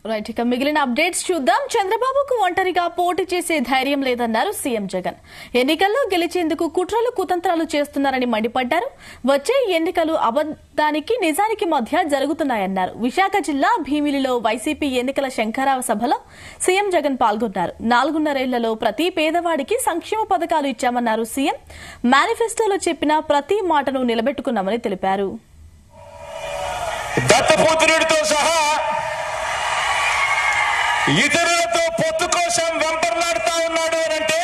Right, ఇక మిగిలిన updates చూద్దాం. చంద్రబాబుకు ఒంటరిగా పోటీ చేసే ధైర్యం లేదన్నారు సీఎం జగన్. ఎన్నికల్లో గెలిచేందుకు కుట్రలు కుతంత్రాలు చేస్తున్నారని మండిపడ్డారు. వచ్చే ఎన్నికలు అబద్దానికి నిజానికి మధ్య జరుగుతున్నాయన్నారు. విశాఖ జిల్లా భీమిలిలో వైసీపీ ఎన్నికల శంఖారావ సభలో సీఎం జగన్ పాల్గొన్నారు. 4.5 ఏళ్లలో ప్రతి పేదవాడికి సంక్షేమ పథకాలు ఇచ్చామన్నారు సీఎం. మేనిఫెస్టోలో చెప్పిన ప్రతి మాటను నిలబెట్టుకున్నామని తెలిపారు. ఇతరులతో పొత్తు కోసం వెంపర్లాడుతా ఉన్నాడు అంటే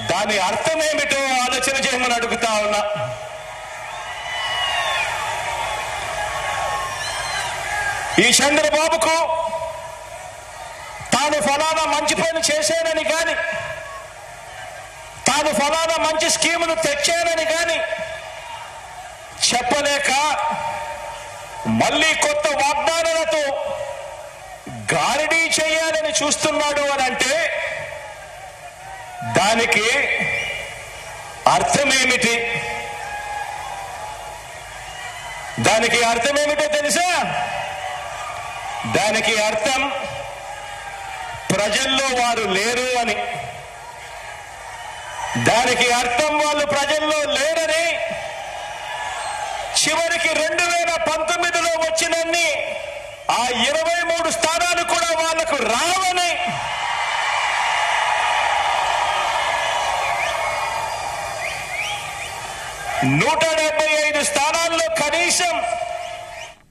దాని అర్థం ఏమిటో ఆలోచన చేయమని అడుగుతా ఉన్నా. ఈ చంద్రబాబుకు తాను ఫలానా మంచి పని చేశానని గాని, తాను ఫలానా మంచి స్కీమును తెచ్చానని గాని చెప్పలేక మళ్ళీ కొత్త వాగ్దానాలతో గారడీ చేయాలని చూస్తున్నాడు అని అంటే దానికి అర్థమేమిటి? దానికి అర్థమేమిటో తెలుసా? దానికి అర్థం ప్రజల్లో వారు లేరు అని. దానికి అర్థం వాళ్ళు ప్రజల్లో లేరని, చివరికి 2019లో వచ్చినన్ని ఆ 23 స్థానాలు కూడా వాళ్లకు రావని, నూట